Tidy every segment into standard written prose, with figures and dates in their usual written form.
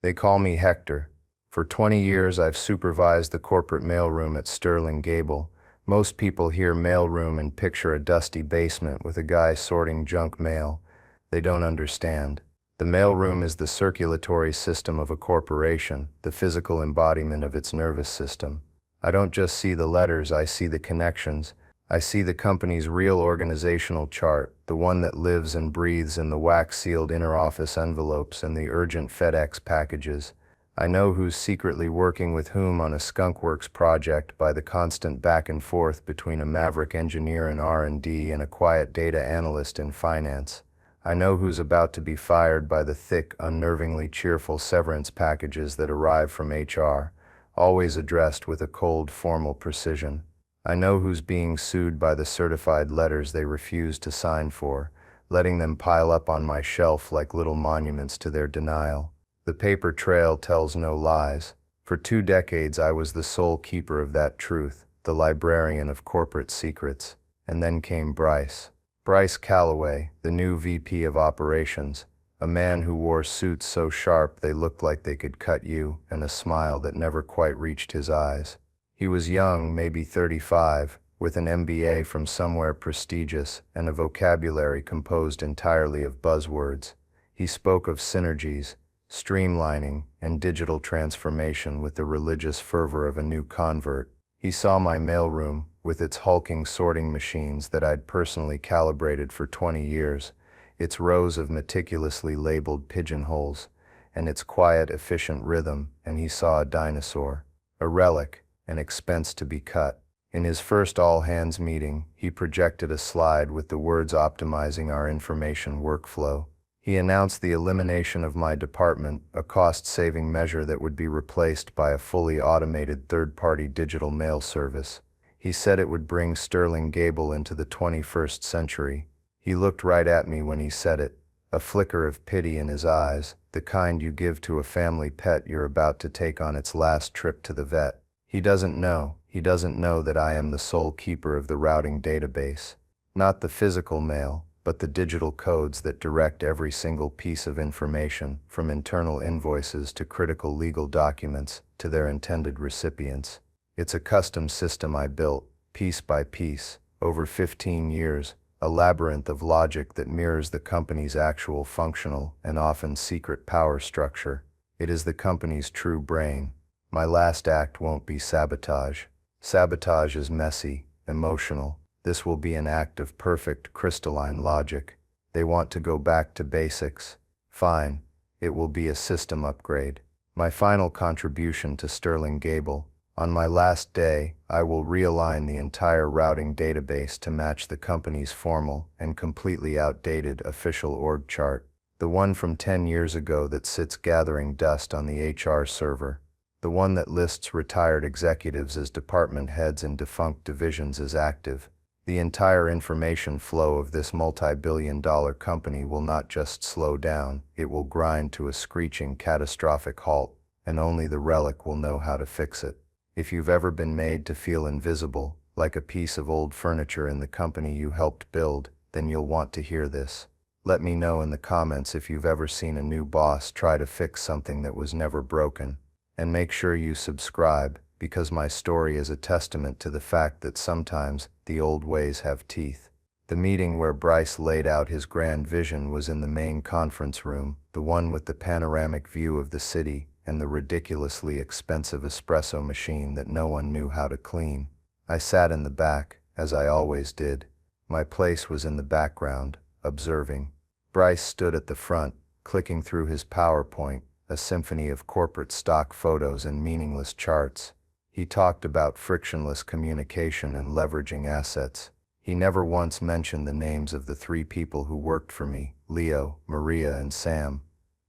They call me Hector. For 20 years, I've supervised the corporate mailroom at Sterling Gable. Most people hear mailroom and picture a dusty basement with a guy sorting junk mail. They don't understand. The mailroom is the circulatory system of a corporation, the physical embodiment of its nervous system. I don't just see the letters, I see the connections. I see the company's real organizational chart, the one that lives and breathes in the wax-sealed inner office envelopes and the urgent FedEx packages. I know who's secretly working with whom on a skunkworks project by the constant back and forth between a maverick engineer in R&D and a quiet data analyst in finance. I know who's about to be fired by the thick, unnervingly cheerful severance packages that arrive from HR, always addressed with a cold, formal precision. I know who's being sued by the certified letters they refuse to sign for, letting them pile up on my shelf like little monuments to their denial. The paper trail tells no lies. For 2 decades I was the sole keeper of that truth, the librarian of corporate secrets. And then came Bryce. Bryce Calloway, the new VP of Operations, a man who wore suits so sharp they looked like they could cut you, and a smile that never quite reached his eyes. He was young, maybe 35, with an MBA from somewhere prestigious and a vocabulary composed entirely of buzzwords. He spoke of synergies, streamlining, and digital transformation with the religious fervor of a new convert. He saw my mailroom, with its hulking sorting machines that I'd personally calibrated for 20 years, its rows of meticulously labeled pigeonholes, and its quiet, efficient rhythm, and he saw a dinosaur, a relic, an expense to be cut. In his first all-hands meeting, he projected a slide with the words optimizing our information workflow. He announced the elimination of my department, a cost-saving measure that would be replaced by a fully automated third-party digital mail service. He said it would bring Sterling Gable into the 21st century. He looked right at me when he said it, a flicker of pity in his eyes, the kind you give to a family pet you're about to take on its last trip to the vet. He doesn't know that I am the sole keeper of the routing database. Not the physical mail, but the digital codes that direct every single piece of information, from internal invoices to critical legal documents, to their intended recipients. It's a custom system I built, piece by piece, over 15 years, a labyrinth of logic that mirrors the company's actual functional and often secret power structure. It is the company's true brain. My last act won't be sabotage. Sabotage is messy, emotional. This will be an act of perfect, crystalline logic. They want to go back to basics. Fine, it will be a system upgrade. My final contribution to Sterling Gable. On my last day, I will realign the entire routing database to match the company's formal and completely outdated official org chart, the one from 10 years ago that sits gathering dust on the HR server. The one that lists retired executives as department heads and defunct divisions as active. The entire information flow of this multi-billion-dollar company will not just slow down, it will grind to a screeching, catastrophic halt, and only the relic will know how to fix it. If you've ever been made to feel invisible, like a piece of old furniture in the company you helped build, then you'll want to hear this. Let me know in the comments if you've ever seen a new boss try to fix something that was never broken. And make sure you subscribe, because my story is a testament to the fact that sometimes the old ways have teeth. The meeting where Bryce laid out his grand vision was in the main conference room, the one with the panoramic view of the city and the ridiculously expensive espresso machine that no one knew how to clean. I sat in the back, as I always did. My place was in the background, observing. Bryce stood at the front, clicking through his PowerPoint, a symphony of corporate stock photos and meaningless charts. He talked about frictionless communication and leveraging assets. He never once mentioned the names of the 3 people who worked for me, Leo, Maria, and Sam.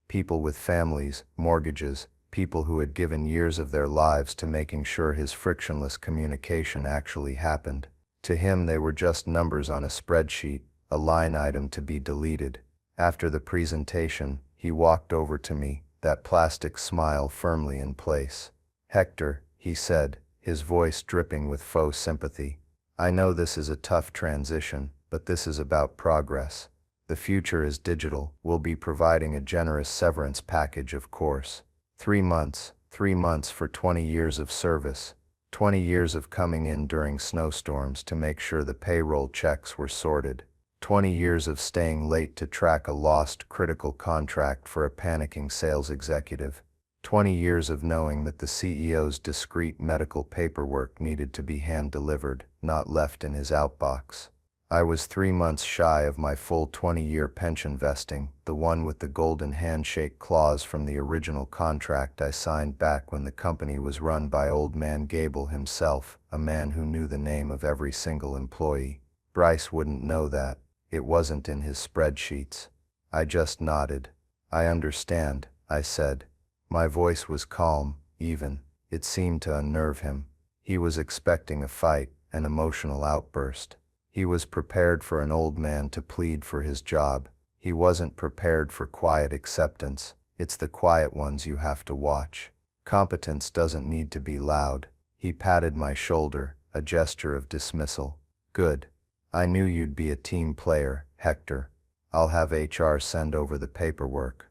People with families, mortgages, people who had given years of their lives to making sure his frictionless communication actually happened. To him, they were just numbers on a spreadsheet, a line item to be deleted. After the presentation, he walked over to me, that plastic smile firmly in place. "Hector," he said, his voice dripping with faux sympathy. "I know this is a tough transition, but this is about progress. The future is digital. We'll be providing a generous severance package, of course. 3 months, 3 months for 20 years of service, 20 years of coming in during snowstorms to make sure the payroll checks were sorted, 20 years of staying late to track a lost critical contract for a panicking sales executive, 20 years of knowing that the CEO's discreet medical paperwork needed to be hand-delivered, not left in his outbox. I was 3 months shy of my full 20-year pension vesting, the one with the golden handshake clause from the original contract I signed back when the company was run by Old Man Gable himself, a man who knew the name of every single employee. Bryce wouldn't know that. It wasn't in his spreadsheets. I just nodded. I understand, I said. My voice was calm, even. It seemed to unnerve him. He was expecting a fight, an emotional outburst. He was prepared for an old man to plead for his job. He wasn't prepared for quiet acceptance. It's the quiet ones you have to watch. Competence doesn't need to be loud. He patted my shoulder, a gesture of dismissal. Good. I knew you'd be a team player, Hector. I'll have HR send over the paperwork.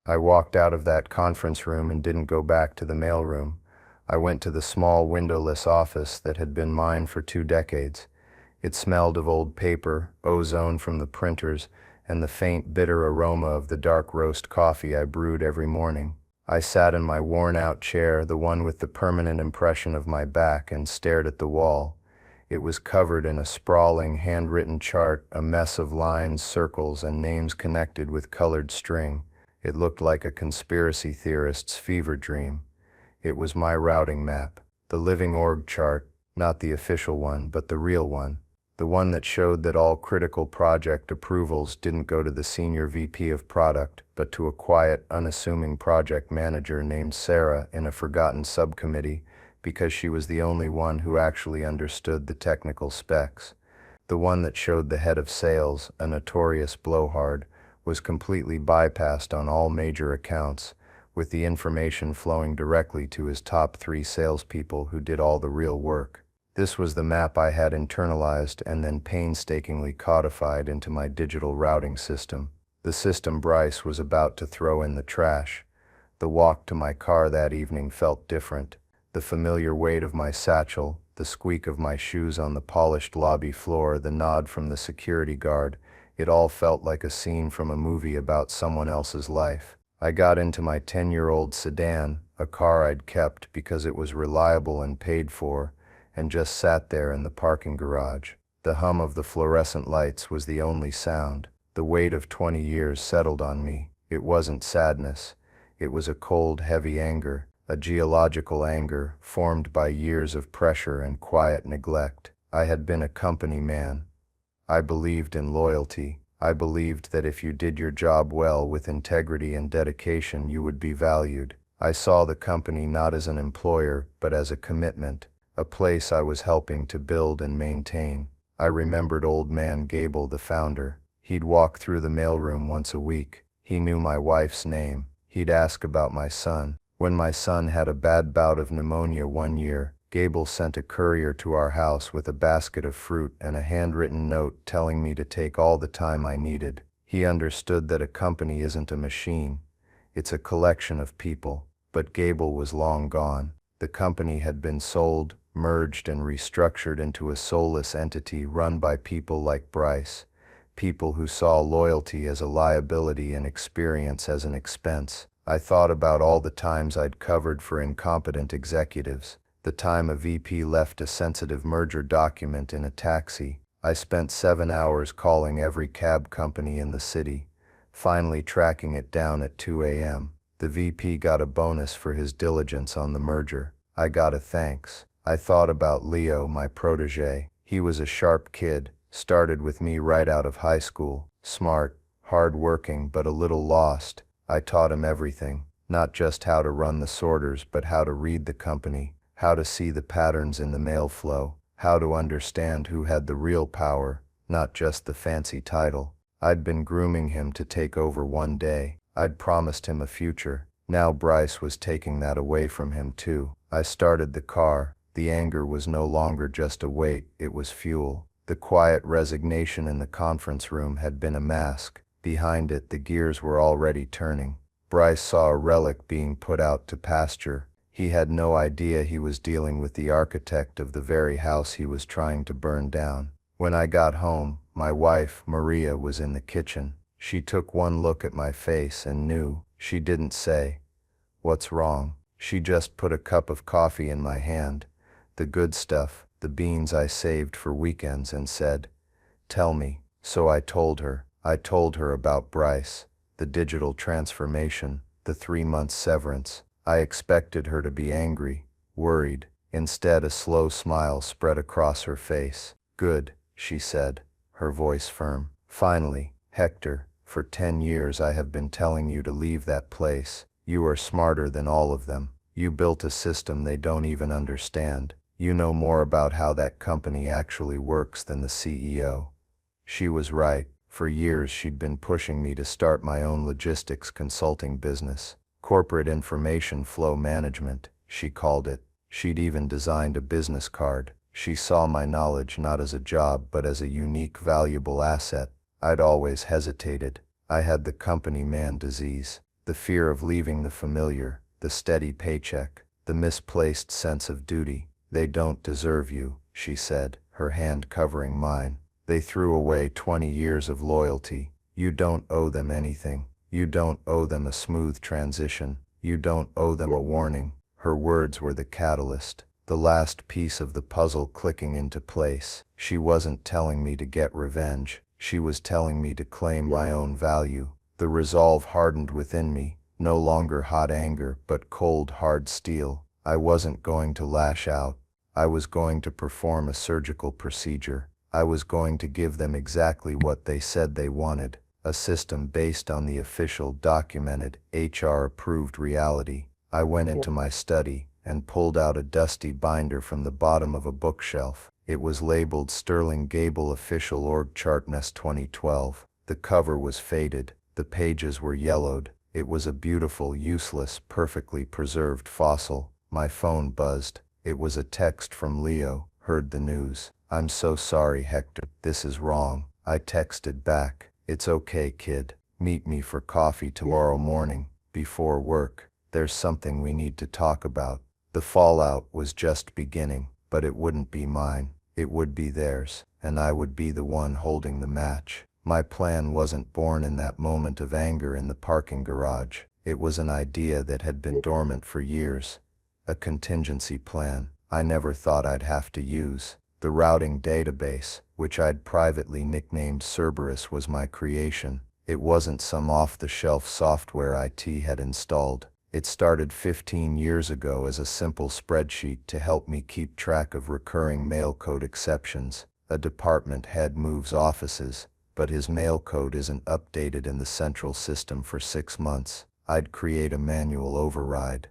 I walked out of that conference room and didn't go back to the mailroom. I went to the small windowless office that had been mine for 2 decades. It smelled of old paper, ozone from the printers, and the faint, bitter aroma of the dark roast coffee I brewed every morning. I sat in my worn-out chair, the one with the permanent impression of my back, and stared at the wall. It was covered in a sprawling, handwritten chart, a mess of lines, circles, and names connected with colored string. It looked like a conspiracy theorist's fever dream. It was my routing map, the living org chart, not the official one, but the real one. The one that showed that all critical project approvals didn't go to the senior VP of product, but to a quiet, unassuming project manager named Sarah in a forgotten subcommittee, because she was the only one who actually understood the technical specs. The one that showed the head of sales, a notorious blowhard, was completely bypassed on all major accounts, with the information flowing directly to his top 3 salespeople who did all the real work. This was the map I had internalized and then painstakingly codified into my digital routing system, the system Bryce was about to throw in the trash. The walk to my car that evening felt different. The familiar weight of my satchel, the squeak of my shoes on the polished lobby floor, the nod from the security guard, it all felt like a scene from a movie about someone else's life. I got into my 10-year-old sedan, a car I'd kept because it was reliable and paid for, and just sat there in the parking garage. The hum of the fluorescent lights was the only sound. The weight of 20 years settled on me. It wasn't sadness. It was a cold, heavy anger, a geological anger formed by years of pressure and quiet neglect. I had been a company man. I believed in loyalty. I believed that if you did your job well with integrity and dedication, you would be valued. I saw the company not as an employer, but as a commitment, a place I was helping to build and maintain. I remembered Old Man Gable, the founder. He'd walk through the mailroom once a week. He knew my wife's name. He'd ask about my son. When my son had a bad bout of pneumonia one year, Gable sent a courier to our house with a basket of fruit and a handwritten note telling me to take all the time I needed. He understood that a company isn't a machine. It's a collection of people. But Gable was long gone. The company had been sold, merged, and restructured into a soulless entity run by people like Bryce, people who saw loyalty as a liability and experience as an expense. I thought about all the times I'd covered for incompetent executives, the time a VP left a sensitive merger document in a taxi. I spent 7 hours calling every cab company in the city, finally tracking it down at 2 a.m. The VP got a bonus for his diligence on the merger. I got a thanks. I thought about Leo, my protege. He was a sharp kid, started with me right out of high school, smart, hard-working, but a little lost. I taught him everything, not just how to run the sorters, but how to read the company, how to see the patterns in the mail flow, how to understand who had the real power, not just the fancy title. I'd been grooming him to take over one day. I'd promised him a future. Now Bryce was taking that away from him too. I started the car. The anger was no longer just a weight, it was fuel. The quiet resignation in the conference room had been a mask. Behind it, the gears were already turning. Bryce saw a relic being put out to pasture. He had no idea he was dealing with the architect of the very house he was trying to burn down. When I got home, my wife, Maria, was in the kitchen. She took one look at my face and knew. She didn't say, "What's wrong?" She just put a cup of coffee in my hand, the good stuff, the beans I saved for weekends, and said, "Tell me." So I told her. I told her about Bryce, the digital transformation, the 3 month severance. I expected her to be angry, worried. Instead, a slow smile spread across her face. "Good," she said, her voice firm. "Finally, Hector, for 10 years I have been telling you to leave that place. You are smarter than all of them. You built a system they don't even understand. You know more about how that company actually works than the CEO." She was right. For years she'd been pushing me to start my own logistics consulting business. Corporate Information Flow Management, she called it. She'd even designed a business card. She saw my knowledge not as a job but as a unique, valuable asset. I'd always hesitated. I had the company man disease, the fear of leaving the familiar, the steady paycheck, the misplaced sense of duty. "They don't deserve you," she said, her hand covering mine. "They threw away 20 years of loyalty. You don't owe them anything. You don't owe them a smooth transition. You don't owe them a warning." Her words were the catalyst, the last piece of the puzzle clicking into place. She wasn't telling me to get revenge. She was telling me to claim my own value. The resolve hardened within me, no longer hot anger but cold, hard steel. I wasn't going to lash out. I was going to perform a surgical procedure. I was going to give them exactly what they said they wanted, a system based on the official, documented, HR-approved reality. I went into my study and pulled out a dusty binder from the bottom of a bookshelf. It was labeled Sterling Gable Official Org Chart NES 2012. The cover was faded. The pages were yellowed. It was a beautiful, useless, perfectly preserved fossil. My phone buzzed. It was a text from Leo. "Heard the news. I'm so sorry, Hector. This is wrong." I texted back, "It's okay, kid. Meet me for coffee tomorrow morning, before work. There's something we need to talk about." The fallout was just beginning, but it wouldn't be mine. It would be theirs, and I would be the one holding the match. My plan wasn't born in that moment of anger in the parking garage. It was an idea that had been dormant for years. A contingency plan I never thought I'd have to use. The routing database, which I'd privately nicknamed Cerberus, was my creation. It wasn't some off-the-shelf software IT had installed. It started 15 years ago as a simple spreadsheet to help me keep track of recurring mail code exceptions. A department head moves offices, but his mail code isn't updated in the central system for 6 months. I'd create a manual override.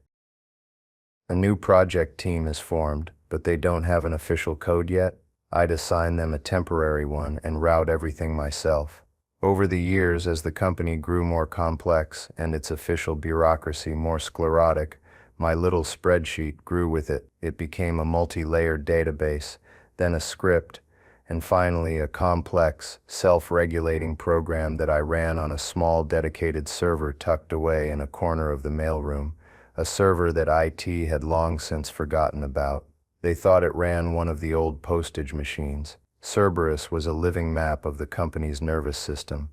A new project team is formed, but they don't have an official code yet. I'd assign them a temporary one and route everything myself. Over the years, as the company grew more complex and its official bureaucracy more sclerotic, my little spreadsheet grew with it. It became a multi-layered database, then a script, and finally a complex, self-regulating program that I ran on a small dedicated server tucked away in a corner of the mailroom, a server that IT had long since forgotten about. They thought it ran one of the old postage machines. Cerberus was a living map of the company's nervous system.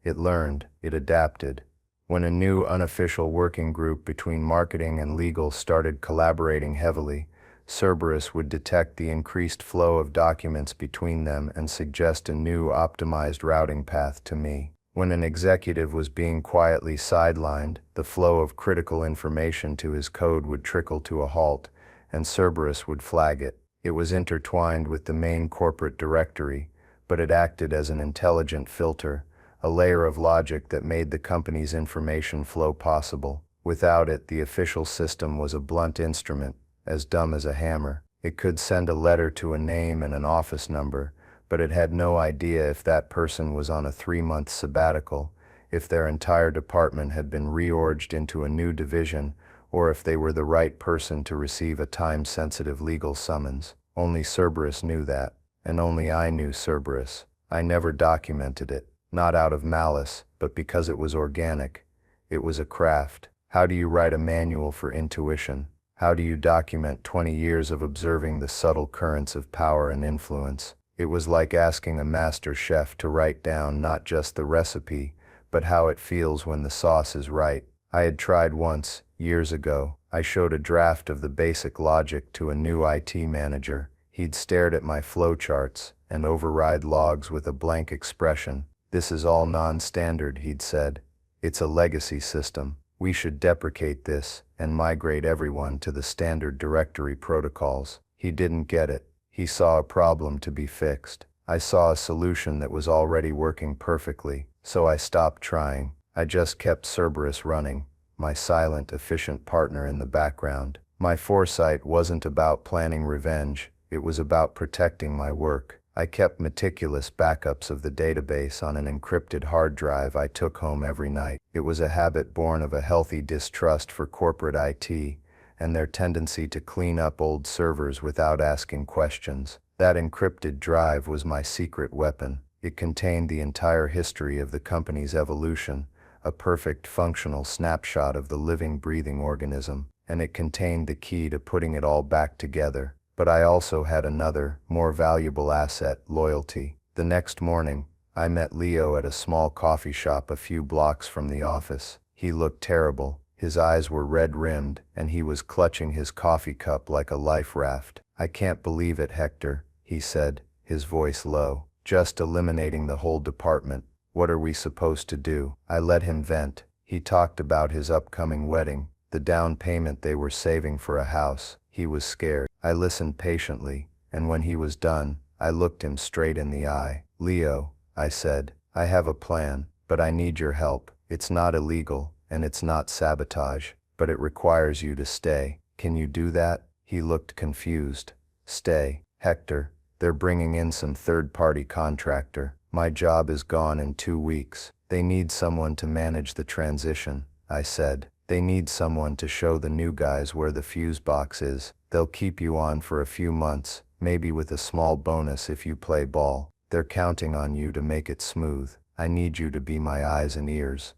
It learned, it adapted. When a new unofficial working group between marketing and legal started collaborating heavily, Cerberus would detect the increased flow of documents between them and suggest a new optimized routing path to me. When an executive was being quietly sidelined, the flow of critical information to his code would trickle to a halt, and Cerberus would flag it. It was intertwined with the main corporate directory, but it acted as an intelligent filter, a layer of logic that made the company's information flow possible. Without it, the official system was a blunt instrument, as dumb as a hammer. It could send a letter to a name and an office number, but it had no idea if that person was on a 3-month sabbatical, if their entire department had been reorged into a new division, or if they were the right person to receive a time-sensitive legal summons. Only Cerberus knew that, and only I knew Cerberus. I never documented it, not out of malice, but because it was organic. It was a craft. How do you write a manual for intuition? How do you document 20 years of observing the subtle currents of power and influence? It was like asking a master chef to write down not just the recipe, but how it feels when the sauce is right. I had tried once, years ago. I showed a draft of the basic logic to a new IT manager. He'd stared at my flowcharts and override logs with a blank expression. "This is all non-standard," he'd said. "It's a legacy system. We should deprecate this and migrate everyone to the standard directory protocols." He didn't get it. He saw a problem to be fixed. I saw a solution that was already working perfectly, so I stopped trying. I just kept Cerberus running, my silent, efficient partner in the background. My foresight wasn't about planning revenge, it was about protecting my work. I kept meticulous backups of the database on an encrypted hard drive I took home every night. It was a habit born of a healthy distrust for corporate IT and their tendency to clean up old servers without asking questions. That encrypted drive was my secret weapon. It contained the entire history of the company's evolution, a perfect functional snapshot of the living, breathing organism, and it contained the key to putting it all back together. But I also had another, more valuable asset: loyalty. The next morning, I met Leo at a small coffee shop a few blocks from the office. He looked terrible. His eyes were red-rimmed, and he was clutching his coffee cup like a life raft. "I can't believe it, Hector," he said, his voice low. "Just eliminating the whole department. What are we supposed to do?" I let him vent. He talked about his upcoming wedding, the down payment they were saving for a house. He was scared. I listened patiently, and when he was done, I looked him straight in the eye. "Leo," I said, "I have a plan, but I need your help. It's not illegal, and it's not sabotage, but it requires you to stay. Can you do that?" He looked confused. "Stay, Hector. They're bringing in some third-party contractor. My job is gone in 2 weeks. They need someone to manage the transition," I said. "They need someone to show the new guys where the fuse box is. They'll keep you on for a few months, maybe with a small bonus if you play ball. They're counting on you to make it smooth. I need you to be my eyes and ears."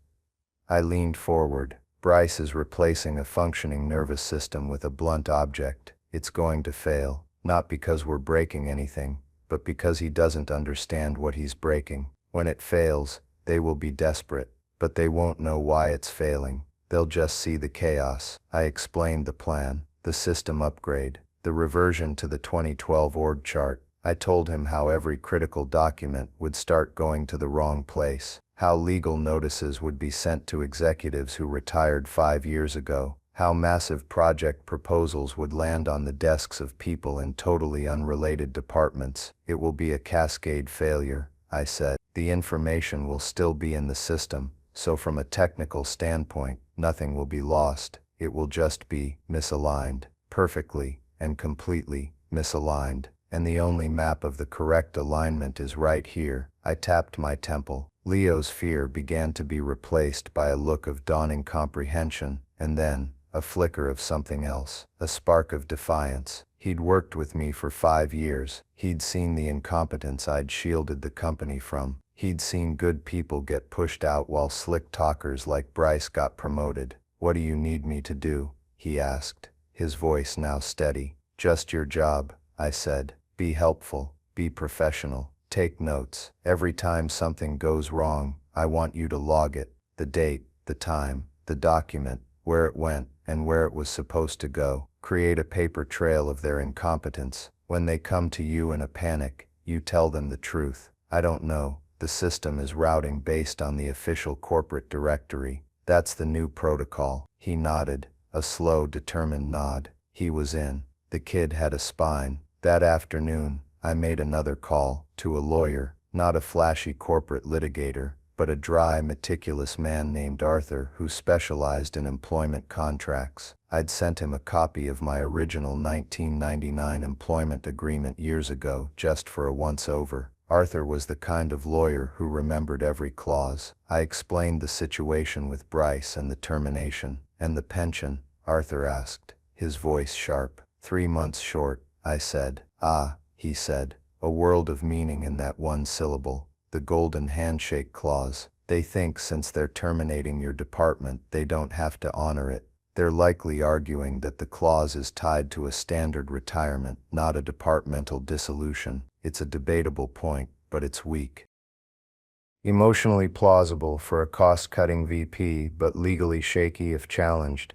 I leaned forward. "Bryce is replacing a functioning nervous system with a blunt object. It's going to fail, not because we're breaking anything, but because he doesn't understand what he's breaking. When it fails, they will be desperate, but they won't know why it's failing. They'll just see the chaos." I explained the plan, the system upgrade, the reversion to the 2012 org chart. I told him how every critical document would start going to the wrong place, how legal notices would be sent to executives who retired 5 years ago, how massive project proposals would land on the desks of people in totally unrelated departments. "It will be a cascade failure," I said. "The information will still be in the system, so from a technical standpoint, nothing will be lost. It will just be misaligned, perfectly and completely misaligned. And the only map of the correct alignment is right here." I tapped my temple. Leo's fear began to be replaced by a look of dawning comprehension, and then a flicker of something else, a spark of defiance. He'd worked with me for 5 years. He'd seen the incompetence I'd shielded the company from. He'd seen good people get pushed out while slick talkers like Bryce got promoted. "What do you need me to do?" he asked, his voice now steady. "Just your job," I said. "Be helpful, be professional, take notes. Every time something goes wrong, I want you to log it. The date, the time, the document, where it went, and where it was supposed to go. Create a paper trail of their incompetence. When they come to you in a panic, you tell them the truth. I don't know. The system is routing based on the official corporate directory. That's the new protocol." He nodded, a slow, determined nod. He was in. The kid had a spine. That afternoon, I made another call, to a lawyer, not a flashy corporate litigator, but a dry, meticulous man named Arthur who specialized in employment contracts. I'd sent him a copy of my original 1999 employment agreement years ago, just for a once-over. Arthur was the kind of lawyer who remembered every clause. I explained the situation with Bryce and the termination. "And the pension?" Arthur asked, his voice sharp. 3 months short," I said. "Ah," he said, a world of meaning in that one syllable. The golden handshake clause. They think since they're terminating your department, they don't have to honor it. They're likely arguing that the clause is tied to a standard retirement, not a departmental dissolution. It's a debatable point, but it's weak. Emotionally plausible for a cost-cutting VP, but legally shaky if challenged.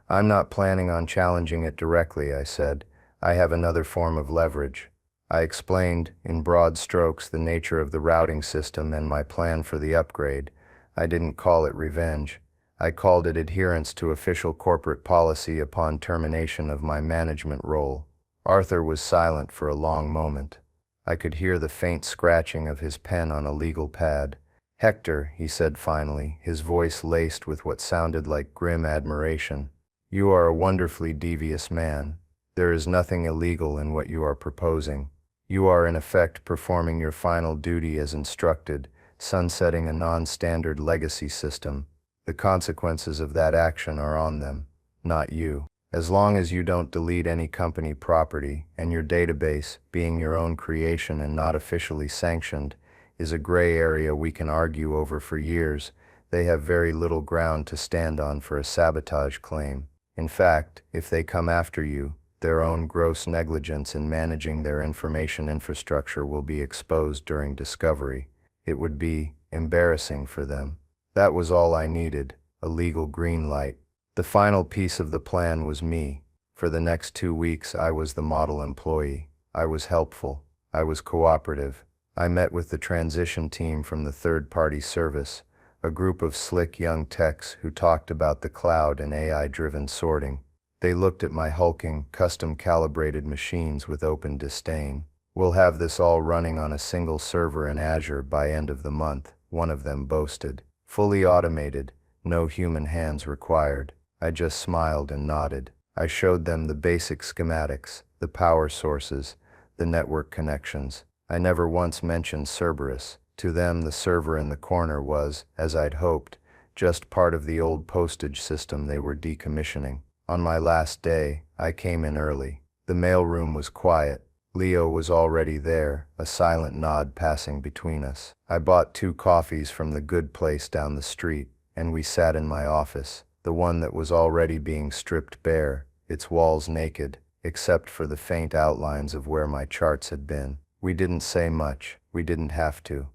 I'm not planning on challenging it directly, I said. I have another form of leverage. I explained, in broad strokes, the nature of the routing system and my plan for the upgrade. I didn't call it revenge. I called it adherence to official corporate policy upon termination of my management role. Arthur was silent for a long moment. I could hear the faint scratching of his pen on a legal pad. "Hector," he said finally, his voice laced with what sounded like grim admiration, "you are a wonderfully devious man. There is nothing illegal in what you are proposing. You are in effect performing your final duty as instructed, sunsetting a non-standard legacy system. The consequences of that action are on them, not you. As long as you don't delete any company property, and your database, being your own creation and not officially sanctioned, is a gray area we can argue over for years, they have very little ground to stand on for a sabotage claim. In fact, if they come after you, their own gross negligence in managing their information infrastructure will be exposed during discovery. It would be embarrassing for them." That was all I needed, a legal green light. The final piece of the plan was me. For the next 2 weeks I was the model employee. I was helpful. I was cooperative. I met with the transition team from the third-party service, a group of slick young techs who talked about the cloud and AI-driven sorting. They looked at my hulking, custom-calibrated machines with open disdain. "We'll have this all running on a single server in Azure by end of the month," one of them boasted. "Fully automated, no human hands required." I just smiled and nodded. I showed them the basic schematics, the power sources, the network connections. I never once mentioned Cerberus. To them, the server in the corner was, as I'd hoped, just part of the old postage system they were decommissioning. On my last day, I came in early. The mailroom was quiet. Leo was already there, a silent nod passing between us. I bought 2 coffees from the good place down the street, and we sat in my office, the one that was already being stripped bare, its walls naked, except for the faint outlines of where my charts had been. We didn't say much. We didn't have to.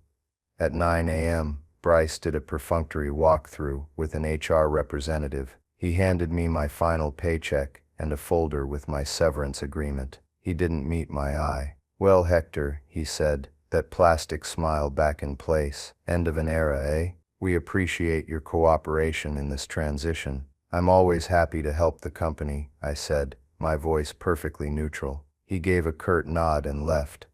At 9 a.m., Bryce did a perfunctory walkthrough with an HR representative. He handed me my final paycheck and a folder with my severance agreement. He didn't meet my eye. "Well, Hector," he said, that plastic smile back in place. "End of an era, eh? We appreciate your cooperation in this transition." "I'm always happy to help the company," I said, my voice perfectly neutral. He gave a curt nod and left,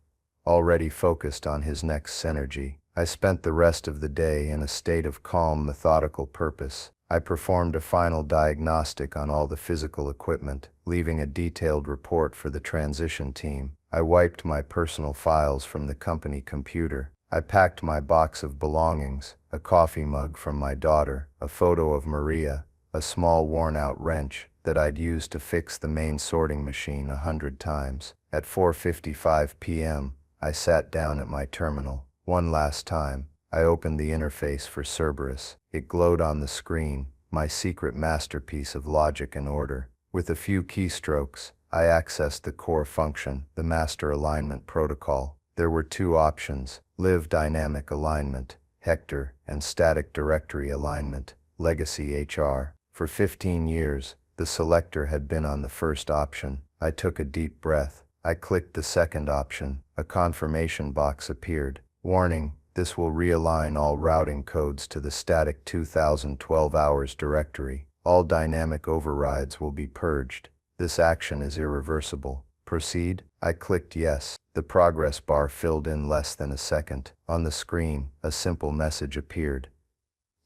already focused on his next synergy. I spent the rest of the day in a state of calm, methodical purpose. I performed a final diagnostic on all the physical equipment, leaving a detailed report for the transition team. I wiped my personal files from the company computer. I packed my box of belongings, a coffee mug from my daughter, a photo of Maria, a small worn-out wrench that I'd used to fix the main sorting machine 100 times. At 4:55 p.m., I sat down at my terminal. One last time, I opened the interface for Cerberus. It glowed on the screen, my secret masterpiece of logic and order. With a few keystrokes, I accessed the core function, the master alignment protocol. There were 2 options: live dynamic alignment, Hector, and static directory alignment, legacy HR. For 15 years, the selector had been on the first option. I took a deep breath. I clicked the second option. A confirmation box appeared. "Warning, this will realign all routing codes to the static 2012 hours directory. All dynamic overrides will be purged. This action is irreversible. Proceed?" I clicked yes. The progress bar filled in less than a second. On the screen, a simple message appeared.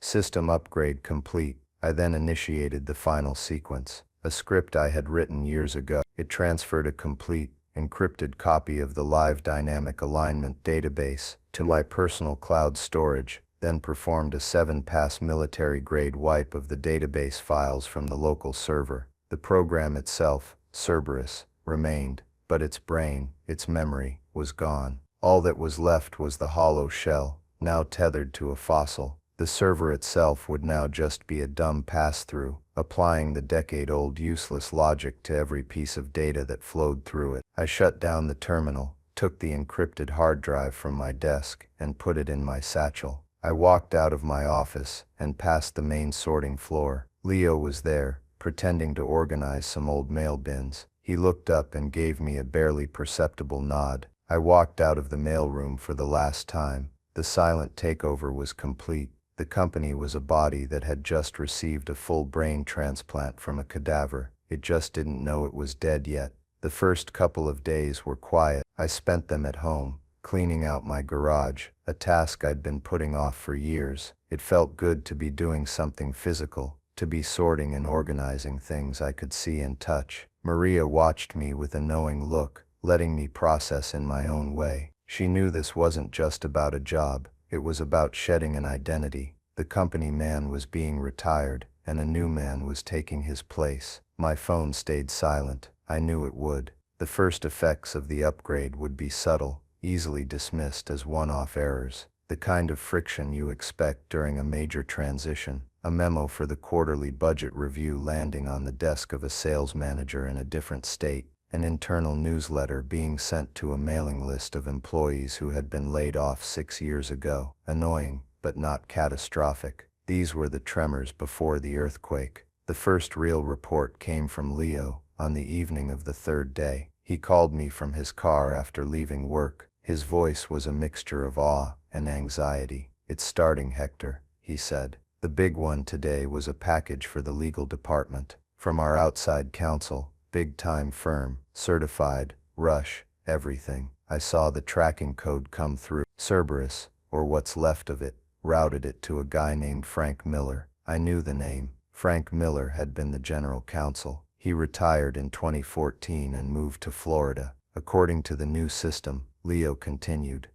"System upgrade complete." I then initiated the final sequence, a script I had written years ago. It transferred a complete, encrypted copy of the live dynamic alignment database to my personal cloud storage, then performed a 7-pass military-grade wipe of the database files from the local server. The program itself, Cerberus, remained, but its brain, its memory, was gone. All that was left was the hollow shell, now tethered to a fossil. The server itself would now just be a dumb pass-through, applying the decade-old useless logic to every piece of data that flowed through it. I shut down the terminal, took the encrypted hard drive from my desk, and put it in my satchel. I walked out of my office and past the main sorting floor. Leo was there, pretending to organize some old mail bins. He looked up and gave me a barely perceptible nod. I walked out of the mailroom for the last time. The silent takeover was complete. The company was a body that had just received a full brain transplant from a cadaver. It just didn't know it was dead yet. The first couple of days were quiet. I spent them at home, cleaning out my garage, a task I'd been putting off for years. It felt good to be doing something physical, to be sorting and organizing things I could see and touch. Maria watched me with a knowing look, letting me process in my own way. She knew this wasn't just about a job. It was about shedding an identity. The company man was being retired, and a new man was taking his place. My phone stayed silent. I knew it would. The first effects of the upgrade would be subtle, easily dismissed as one-off errors, the kind of friction you expect during a major transition. A memo for the quarterly budget review landing on the desk of a sales manager in a different state, an internal newsletter being sent to a mailing list of employees who had been laid off 6 years ago. Annoying, but not catastrophic. These were the tremors before the earthquake. The first real report came from Leo on the evening of the third day. He called me from his car after leaving work. His voice was a mixture of awe and anxiety. "It's starting, Hector," he said. "The big one today was a package for the legal department. From our outside counsel, big-time firm, certified, rush, everything." I saw the tracking code come through. Cerberus, or what's left of it, routed it to a guy named Frank Miller. I knew the name. Frank Miller had been the general counsel. He retired in 2014 and moved to Florida. According to the new system, Leo continued,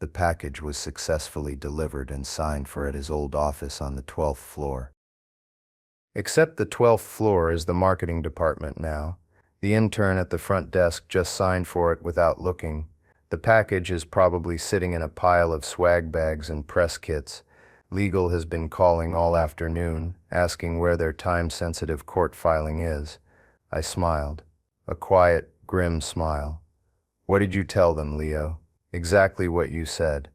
the package was successfully delivered and signed for at his old office on the 12th floor. Except the 12th floor is the marketing department now. The intern at the front desk just signed for it without looking. The package is probably sitting in a pile of swag bags and press kits. Legal has been calling all afternoon, asking where their time-sensitive court filing is. I smiled. A quiet, grim smile. "What did you tell them, Leo?" "Exactly what you said.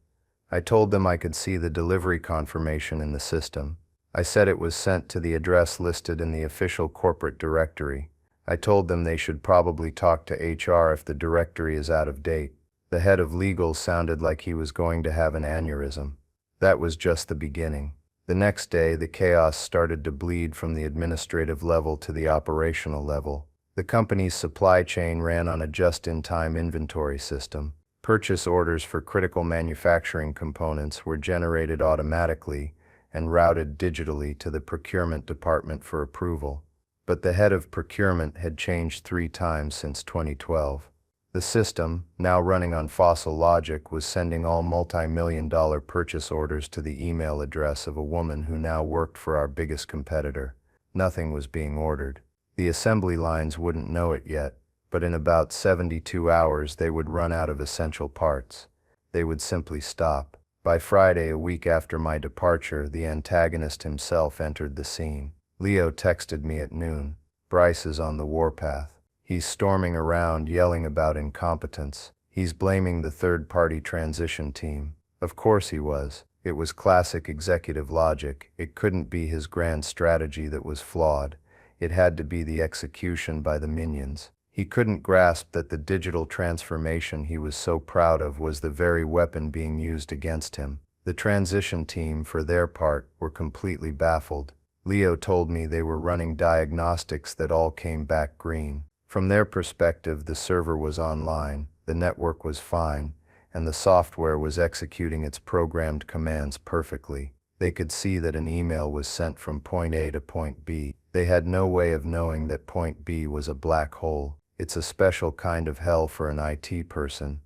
I told them I could see the delivery confirmation in the system. I said it was sent to the address listed in the official corporate directory. I told them they should probably talk to HR if the directory is out of date." The head of legal sounded like he was going to have an aneurysm. That was just the beginning. The next day, the chaos started to bleed from the administrative level to the operational level. The company's supply chain ran on a just-in-time inventory system. Purchase orders for critical manufacturing components were generated automatically and routed digitally to the procurement department for approval. But the head of procurement had changed 3 times since 2012. The system, now running on fossil logic, was sending all multi-million-dollar purchase orders to the email address of a woman who now worked for our biggest competitor. Nothing was being ordered. The assembly lines wouldn't know it yet, but in about 72 hours they would run out of essential parts. They would simply stop. By Friday, a week after my departure, the antagonist himself entered the scene. Leo texted me at noon. "Bryce is on the warpath. He's storming around, yelling about incompetence. He's blaming the third-party transition team." Of course he was. It was classic executive logic. It couldn't be his grand strategy that was flawed. It had to be the execution by the minions. He couldn't grasp that the digital transformation he was so proud of was the very weapon being used against him. The transition team, for their part, were completely baffled. Leo told me they were running diagnostics that all came back green. From their perspective, the server was online, the network was fine, and the software was executing its programmed commands perfectly. They could see that an email was sent from point A to point B. They had no way of knowing that point B was a black hole. It's a special kind of hell for an IT person.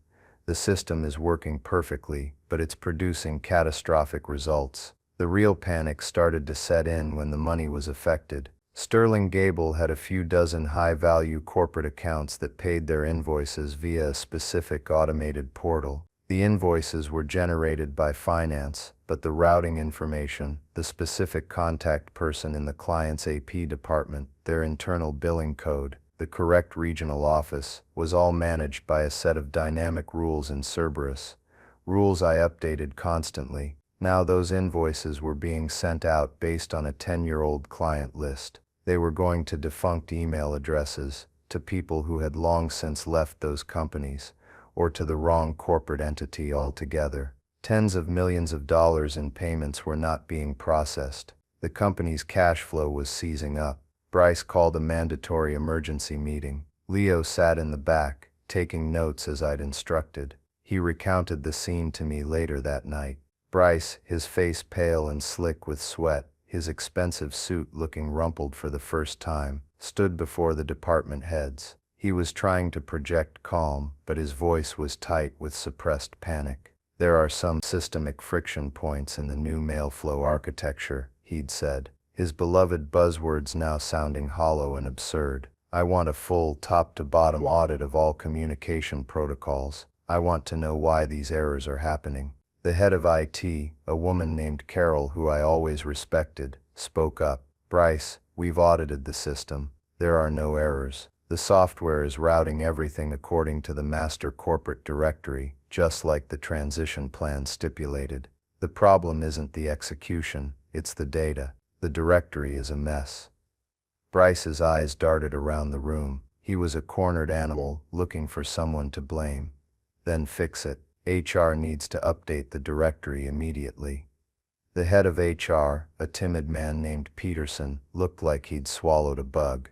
The system is working perfectly, but it's producing catastrophic results. The real panic started to set in when the money was affected. Sterling Gable had a few dozen high-value corporate accounts that paid their invoices via a specific automated portal. The invoices were generated by finance, but the routing information, the specific contact person in the client's AP department, their internal billing code, the correct regional office, was all managed by a set of dynamic rules in Cerberus. Rules I updated constantly. Now those invoices were being sent out based on a 10-year-old client list. They were going to defunct email addresses, to people who had long since left those companies, or to the wrong corporate entity altogether. Tens of millions of dollars in payments were not being processed. The company's cash flow was seizing up. Bryce called a mandatory emergency meeting. Leo sat in the back, taking notes as I'd instructed. He recounted the scene to me later that night. Bryce, his face pale and slick with sweat, his expensive suit looking rumpled for the first time, stood before the department heads. He was trying to project calm, but his voice was tight with suppressed panic. There are some systemic friction points in the new mail flow architecture, he'd said, his beloved buzzwords now sounding hollow and absurd. I want a full top-to-bottom audit of all communication protocols. I want to know why these errors are happening. The head of IT, a woman named Carol who I always respected, spoke up. Bryce, we've audited the system. There are no errors. The software is routing everything according to the master corporate directory, just like the transition plan stipulated. The problem isn't the execution, it's the data. The directory is a mess. Bryce's eyes darted around the room. He was a cornered animal, looking for someone to blame. Then fix it. HR needs to update the directory immediately. The head of HR, a timid man named Peterson, looked like he'd swallowed a bug.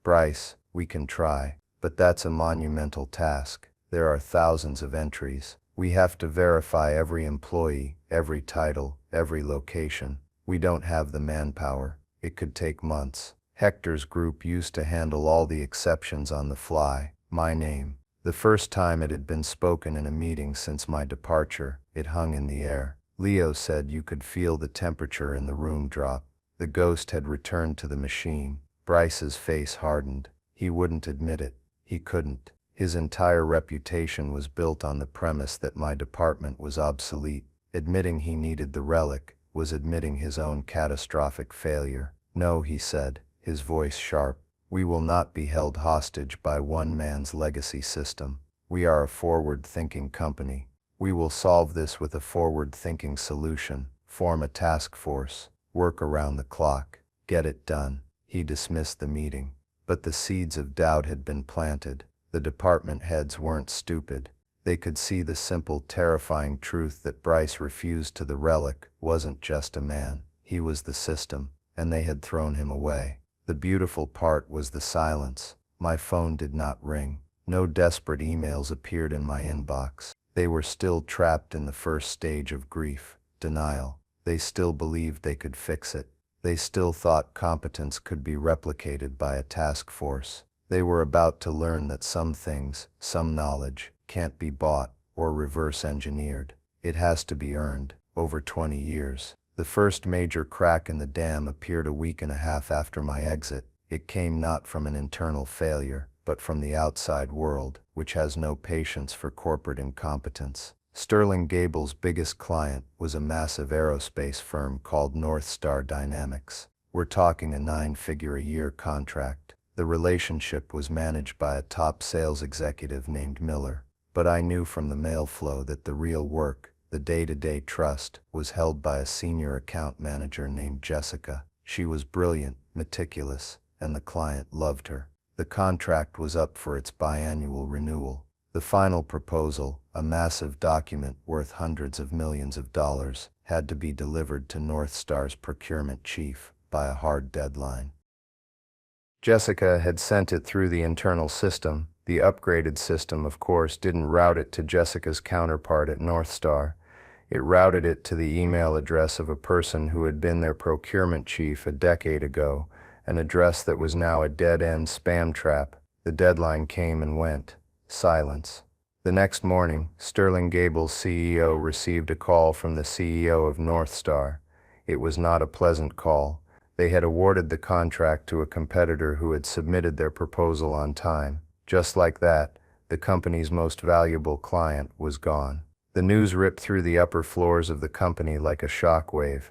Bryce, we can try, but that's a monumental task. There are thousands of entries. We have to verify every employee, every title, every location. We don't have the manpower. It could take months. Hector's group used to handle all the exceptions on the fly. My name. The first time it had been spoken in a meeting since my departure, it hung in the air. Leo said you could feel the temperature in the room drop. The ghost had returned to the machine. Bryce's face hardened. He wouldn't admit it. He couldn't. His entire reputation was built on the premise that my department was obsolete. Admitting he needed the relic was admitting his own catastrophic failure. No, he said, his voice sharp. We will not be held hostage by one man's legacy system. We are a forward-thinking company. We will solve this with a forward-thinking solution. Form a task force. Work around the clock. Get it done. He dismissed the meeting. But the seeds of doubt had been planted. The department heads weren't stupid. They could see the simple, terrifying truth that Bryce refused to the relic wasn't just a man. He was the system, and they had thrown him away. The beautiful part was the silence. My phone did not ring. No desperate emails appeared in my inbox. They were still trapped in the first stage of grief, denial. They still believed they could fix it. They still thought competence could be replicated by a task force. They were about to learn that some things, some knowledge, can't be bought or reverse engineered. It has to be earned. Over 20 years. The first major crack in the dam appeared a week and a half after my exit. It came not from an internal failure, but from the outside world, which has no patience for corporate incompetence. Sterling Gable's biggest client was a massive aerospace firm called North Star Dynamics. We're talking a 9-figure-a-year contract. The relationship was managed by a top sales executive named Miller. But I knew from the mail flow that the real work, the day-to-day trust, was held by a senior account manager named Jessica. She was brilliant, meticulous, and the client loved her. The contract was up for its biannual renewal. The final proposal, a massive document worth hundreds of millions of dollars, had to be delivered to North Star's procurement chief by a hard deadline. Jessica had sent it through the internal system. The upgraded system, of course, didn't route it to Jessica's counterpart at North Star. It routed it to the email address of a person who had been their procurement chief a decade ago, an address that was now a dead-end spam trap. The deadline came and went. Silence. The next morning, Sterling Gable's CEO received a call from the CEO of North Star. It was not a pleasant call. They had awarded the contract to a competitor who had submitted their proposal on time. Just like that, the company's most valuable client was gone. The news ripped through the upper floors of the company like a shockwave.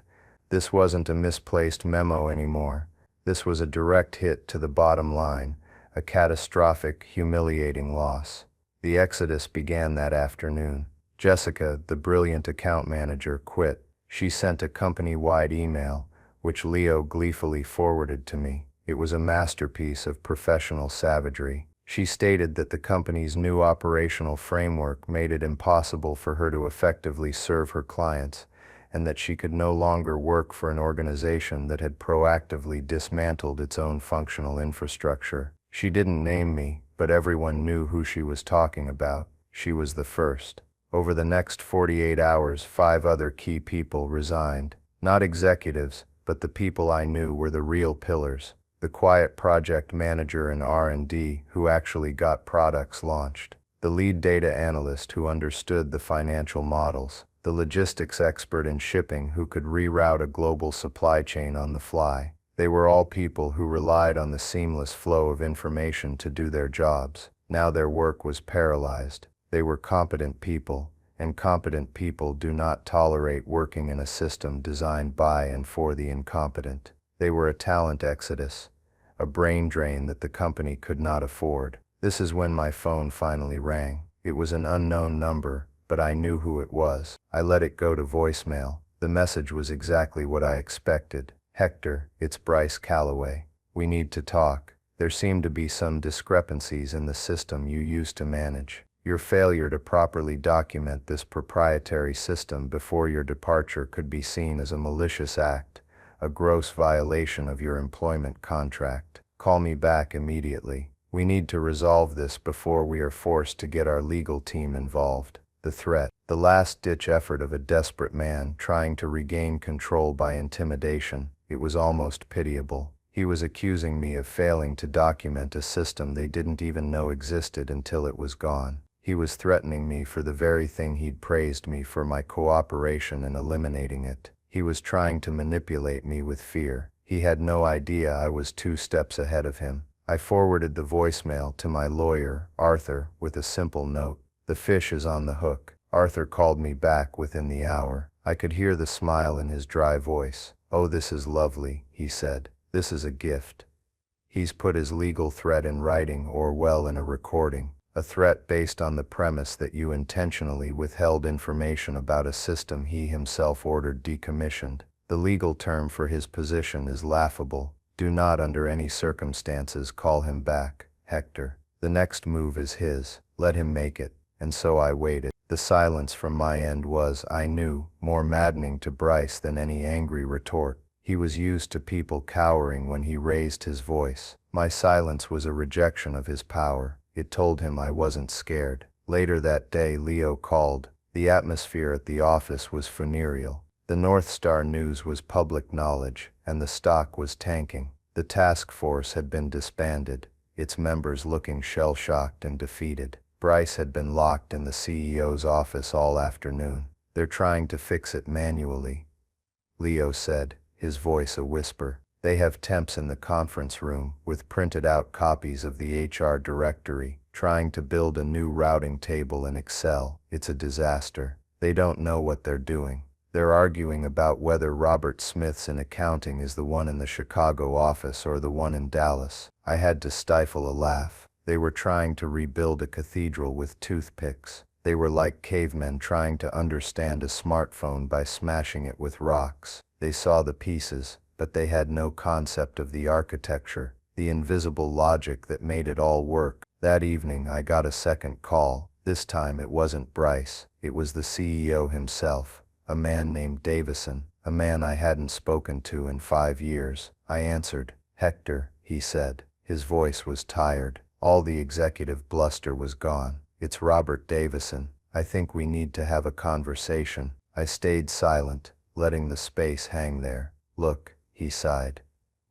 This wasn't a misplaced memo anymore. This was a direct hit to the bottom line, a catastrophic, humiliating loss. The exodus began that afternoon. Jessica, the brilliant account manager, quit. She sent a company-wide email, which Leo gleefully forwarded to me. It was a masterpiece of professional savagery. She stated that the company's new operational framework made it impossible for her to effectively serve her clients, and that she could no longer work for an organization that had proactively dismantled its own functional infrastructure. She didn't name me, but everyone knew who she was talking about. She was the first. Over the next 48 hours, 5 other key people resigned. Not executives, but the people I knew were the real pillars. The quiet project manager in R&D who actually got products launched. The lead data analyst who understood the financial models. The logistics expert in shipping who could reroute a global supply chain on the fly. They were all people who relied on the seamless flow of information to do their jobs. Now their work was paralyzed. They were competent people, and competent people do not tolerate working in a system designed by and for the incompetent. They were a talent exodus, a brain drain that the company could not afford. This is when my phone finally rang. It was an unknown number, but I knew who it was. I let it go to voicemail. The message was exactly what I expected. Hector, it's Bryce Calloway. We need to talk. There seem to be some discrepancies in the system you used to manage. Your failure to properly document this proprietary system before your departure could be seen as a malicious act, a gross violation of your employment contract. Call me back immediately. We need to resolve this before we are forced to get our legal team involved. The threat, the last-ditch effort of a desperate man trying to regain control by intimidation. It was almost pitiable. He was accusing me of failing to document a system they didn't even know existed until it was gone. He was threatening me for the very thing he'd praised me for, my cooperation in eliminating it. He was trying to manipulate me with fear. He had no idea I was 2 steps ahead of him. I forwarded the voicemail to my lawyer, Arthur, with a simple note. The fish is on the hook. Arthur called me back within the hour. I could hear the smile in his dry voice. Oh, this is lovely, he said. This is a gift. He's put his legal threat in writing or, well, in a recording. A threat based on the premise that you intentionally withheld information about a system he himself ordered decommissioned. The legal term for his position is laughable. Do not under any circumstances call him back, Hector. The next move is his. Let him make it. And so I waited. The silence from my end was, I knew, more maddening to Bryce than any angry retort. He was used to people cowering when he raised his voice. My silence was a rejection of his power. It told him I wasn't scared. Later that day, Leo called. The atmosphere at the office was funereal. The North Star news was public knowledge, and the stock was tanking. The task force had been disbanded, its members looking shell-shocked and defeated. Bryce had been locked in the CEO's office all afternoon. They're trying to fix it manually, Leo said, his voice a whisper. They have temps in the conference room with printed out copies of the HR directory, trying to build a new routing table in Excel. It's a disaster. They don't know what they're doing. They're arguing about whether Robert Smith's in accounting is the one in the Chicago office or the one in Dallas. I had to stifle a laugh. They were trying to rebuild a cathedral with toothpicks. They were like cavemen trying to understand a smartphone by smashing it with rocks. They saw the pieces, but they had no concept of the architecture, the invisible logic that made it all work. That evening I got a second call. This time it wasn't Bryce. It was the CEO himself, a man named Davison, a man I hadn't spoken to in 5 years. I answered. Hector, he said. His voice was tired. All the executive bluster was gone. It's Robert Davison. I think we need to have a conversation. I stayed silent, letting the space hang there. Look, he sighed.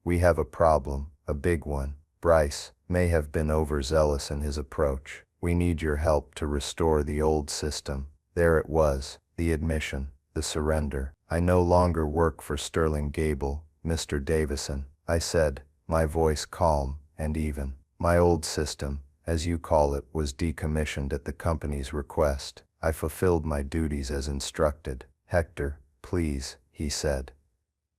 We have a problem, a big one. Bryce may have been overzealous in his approach. We need your help to restore the old system. There it was, the admission, the surrender. I no longer work for Sterling Gable, Mr. Davison, I said, my voice calm and even. My old system, as you call it, was decommissioned at the company's request. I fulfilled my duties as instructed. Hector, please, he said.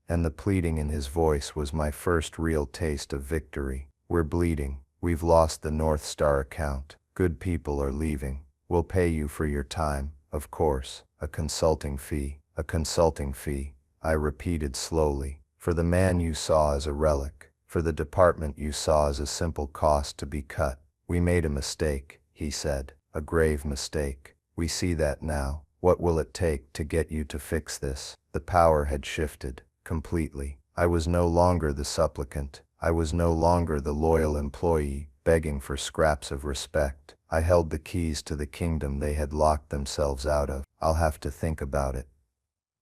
And the pleading in his voice was my first real taste of victory. We're bleeding. We've lost the North Star account. Good people are leaving. We'll pay you for your time, of course. A consulting fee. A consulting fee, I repeated slowly. For the man you saw as a relic. For the department you saw as a simple cost to be cut. We made a mistake, he said. A grave mistake. We see that now. What will it take to get you to fix this? The power had shifted. Completely. I was no longer the supplicant. I was no longer the loyal employee, begging for scraps of respect. I held the keys to the kingdom they had locked themselves out of. I'll have to think about it,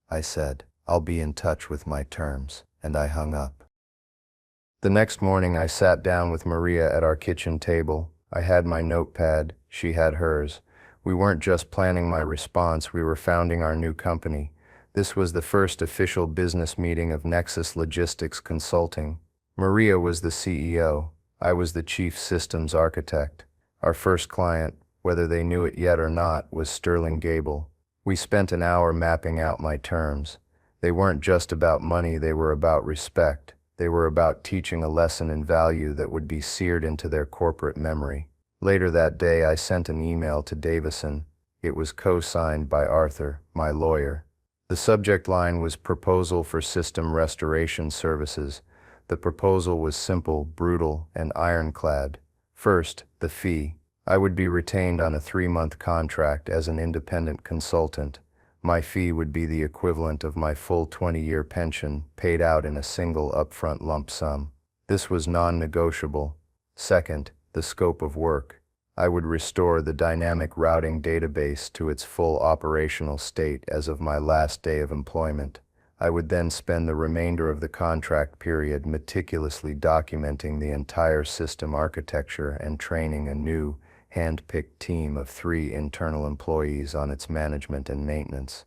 I said. I'll be in touch with my terms, and I hung up. The next morning I sat down with Maria at our kitchen table. I had my notepad, she had hers. We weren't just planning my response, we were founding our new company. This was the first official business meeting of Nexus Logistics Consulting. Maria was the CEO. I was the chief systems architect. Our first client, whether they knew it yet or not, was Sterling Gable. We spent an hour mapping out my terms. They weren't just about money, they were about respect. They were about teaching a lesson in value that would be seared into their corporate memory. Later that day, I sent an email to Davison. It was co-signed by Arthur, my lawyer. The subject line was Proposal for System Restoration Services. The proposal was simple, brutal, and ironclad. First, the fee. I would be retained on a 3-month contract as an independent consultant. My fee would be the equivalent of my full 20-year pension, paid out in a single upfront lump sum. This was non-negotiable. Second, the scope of work. I would restore the dynamic routing database to its full operational state as of my last day of employment. I would then spend the remainder of the contract period meticulously documenting the entire system architecture and training a new, hand-picked team of 3 internal employees on its management and maintenance.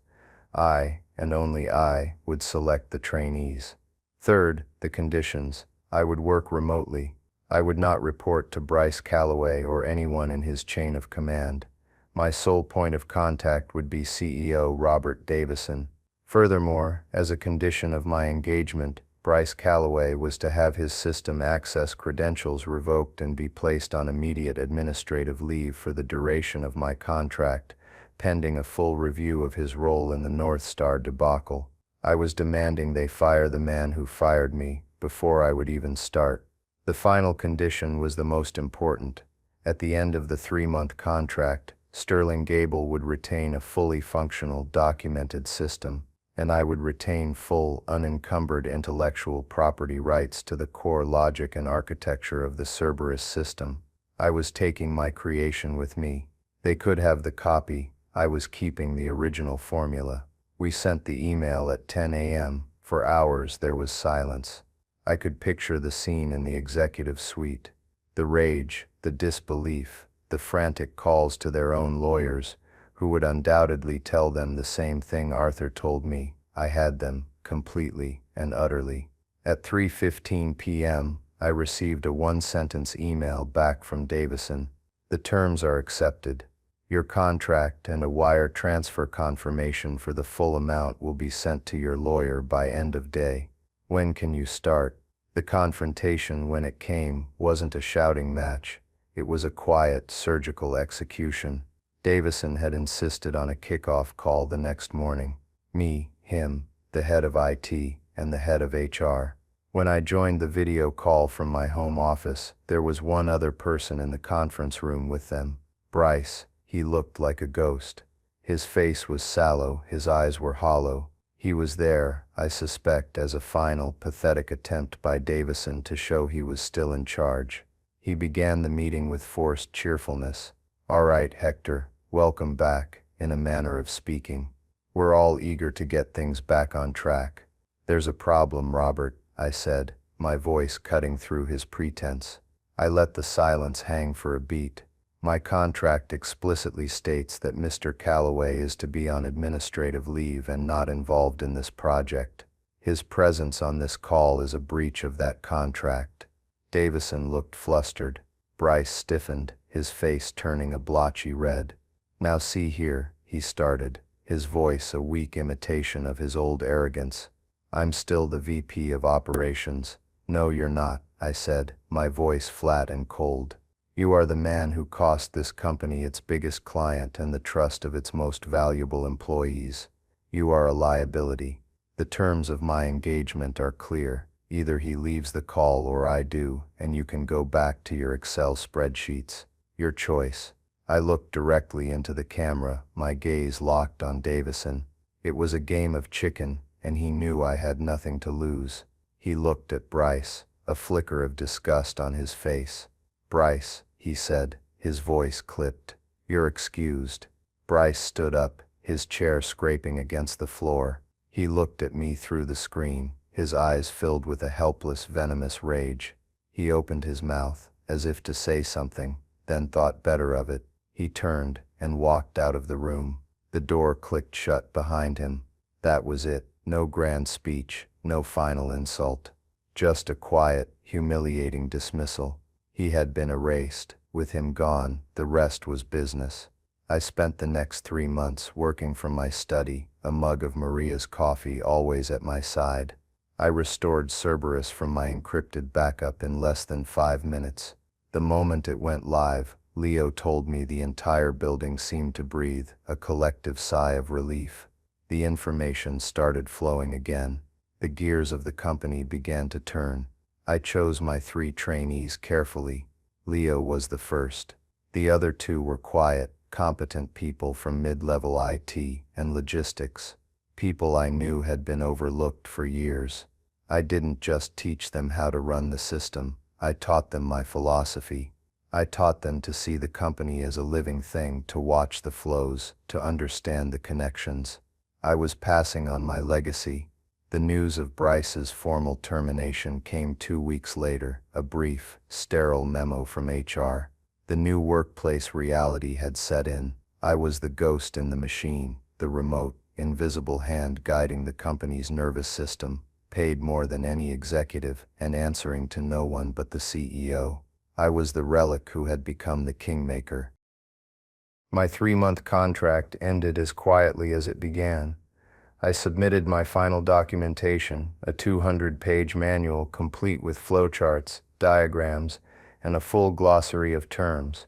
I, and only I, would select the trainees. Third, the conditions. I would work remotely. I would not report to Bryce Calloway or anyone in his chain of command. My sole point of contact would be CEO Robert Davison. Furthermore, as a condition of my engagement, Bryce Calloway was to have his system access credentials revoked and be placed on immediate administrative leave for the duration of my contract, pending a full review of his role in the North Star debacle. I was demanding they fire the man who fired me before I would even start. The final condition was the most important. At the end of the 3-month contract, Sterling Gable would retain a fully functional, documented system, and I would retain full, unencumbered intellectual property rights to the core logic and architecture of the Cerberus system. I was taking my creation with me. They could have the copy. I was keeping the original formula. We sent the email at 10 a.m. For hours there was silence. I could picture the scene in the executive suite. The rage, the disbelief, the frantic calls to their own lawyers, who would undoubtedly tell them the same thing Arthur told me. I had them, completely and utterly. At 3:15 p.m., I received a 1-sentence email back from Davison. The terms are accepted. Your contract and a wire transfer confirmation for the full amount will be sent to your lawyer by end of day. When can you start? The confrontation, when it came, wasn't a shouting match. It was a quiet, surgical execution. Davison had insisted on a kickoff call the next morning. Me, him, the head of IT, and the head of HR. When I joined the video call from my home office, there was one other person in the conference room with them. Bryce. He looked like a ghost. His face was sallow, his eyes were hollow. He was there, I suspect, as a final, pathetic attempt by Davison to show he was still in charge. He began the meeting with forced cheerfulness. All right, Hector, welcome back, in a manner of speaking. We're all eager to get things back on track. There's a problem, Robert, I said, my voice cutting through his pretense. I let the silence hang for a beat. My contract explicitly states that Mr. Calloway is to be on administrative leave and not involved in this project. His presence on this call is a breach of that contract. Davison looked flustered. Bryce stiffened, his face turning a blotchy red. Now see here, he started, his voice a weak imitation of his old arrogance. I'm still the VP of operations. No, you're not, I said, my voice flat and cold. You are the man who cost this company its biggest client and the trust of its most valuable employees. You are a liability. The terms of my engagement are clear. Either he leaves the call or I do, and you can go back to your Excel spreadsheets. Your choice. I looked directly into the camera, my gaze locked on Davison. It was a game of chicken, and he knew I had nothing to lose. He looked at Bryce, a flicker of disgust on his face. Bryce, he said, his voice clipped. You're excused. Bryce stood up, his chair scraping against the floor. He looked at me through the screen, his eyes filled with a helpless, venomous rage. He opened his mouth, as if to say something, then thought better of it. He turned and walked out of the room. The door clicked shut behind him. That was it. No grand speech, no final insult. Just a quiet, humiliating dismissal. He had been erased. With him gone, the rest was business. I spent the next 3 months working from my study, a mug of Maria's coffee always at my side. I restored Cerberus from my encrypted backup in less than 5 minutes. The moment it went live, Leo told me the entire building seemed to breathe, a collective sigh of relief. The information started flowing again. The gears of the company began to turn. I chose my 3 trainees carefully. Leo was the first. The other 2 were quiet, competent people from mid-level IT and logistics. People I knew had been overlooked for years. I didn't just teach them how to run the system, I taught them my philosophy. I taught them to see the company as a living thing, to watch the flows, to understand the connections. I was passing on my legacy. The news of Bryce's formal termination came 2 weeks later, a brief, sterile memo from HR. The new workplace reality had set in. I was the ghost in the machine, the remote, invisible hand guiding the company's nervous system, paid more than any executive and answering to no one but the CEO. I was the relic who had become the kingmaker. My 3-month contract ended as quietly as it began. I submitted my final documentation, a 200-page manual complete with flowcharts, diagrams, and a full glossary of terms.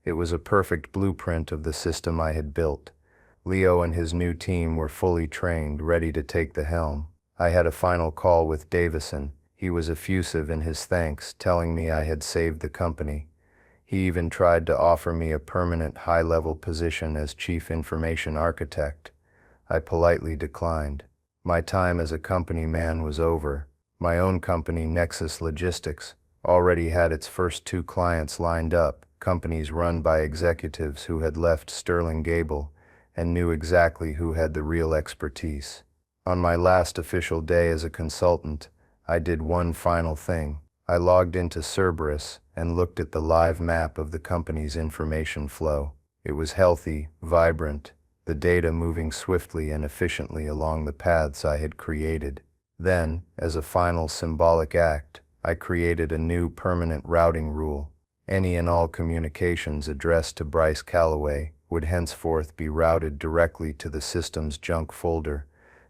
It was a perfect blueprint of the system I had built. Leo and his new team were fully trained, ready to take the helm. I had a final call with Davison. He was effusive in his thanks, telling me I had saved the company. He even tried to offer me a permanent high-level position as Chief Information Architect. I politely declined. My time as a company man was over. My own company, Nexus Logistics, already had its first 2 clients lined up, companies run by executives who had left Sterling Gable and knew exactly who had the real expertise. On my last official day as a consultant, I did one final thing. I logged into Cerberus and looked at the live map of the company's information flow. It was healthy, vibrant, the data moving swiftly and efficiently along the paths I had created. Then, as a final symbolic act, I created a new permanent routing rule. Any and all communications addressed to Bryce Calloway would henceforth be routed directly to the system's junk folder,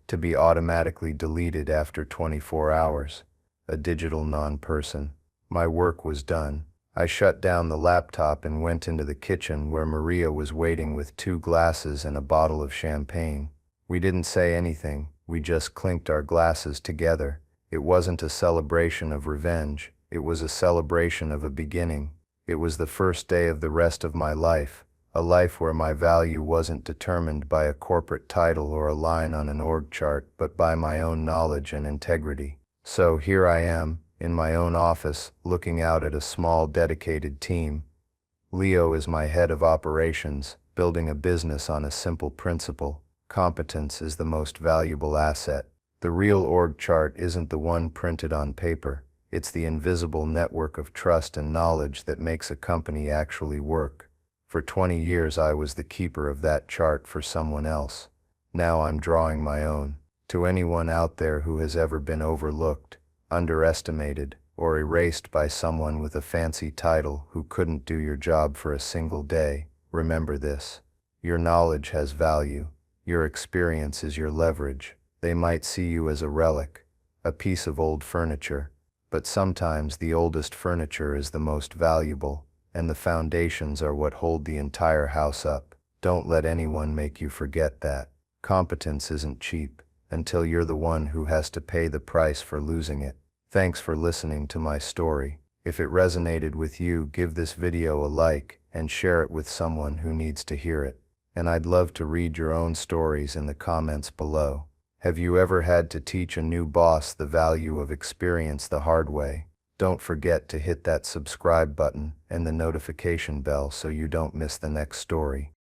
to be automatically deleted after 24 hours. A digital non-person. My work was done. I shut down the laptop and went into the kitchen where Maria was waiting with 2 glasses and a bottle of champagne. We didn't say anything, we just clinked our glasses together. It wasn't a celebration of revenge, it was a celebration of a beginning. It was the first day of the rest of my life, a life where my value wasn't determined by a corporate title or a line on an org chart, but by my own knowledge and integrity. So here I am, in my own office, looking out at a small, dedicated team. Leo is my head of operations, building a business on a simple principle. Competence is the most valuable asset. The real org chart isn't the one printed on paper. It's the invisible network of trust and knowledge that makes a company actually work. For 20 years I was the keeper of that chart for someone else. Now I'm drawing my own. To anyone out there who has ever been overlooked, underestimated, or erased by someone with a fancy title who couldn't do your job for a single day, remember this. Your knowledge has value. Your experience is your leverage. They might see you as a relic, a piece of old furniture, but sometimes the oldest furniture is the most valuable, and the foundations are what hold the entire house up. Don't let anyone make you forget that. Competence isn't cheap, until you're the one who has to pay the price for losing it. Thanks for listening to my story. If it resonated with you, give this video a like and share it with someone who needs to hear it. And I'd love to read your own stories in the comments below. Have you ever had to teach a new boss the value of experience the hard way? Don't forget to hit that subscribe button and the notification bell so you don't miss the next story.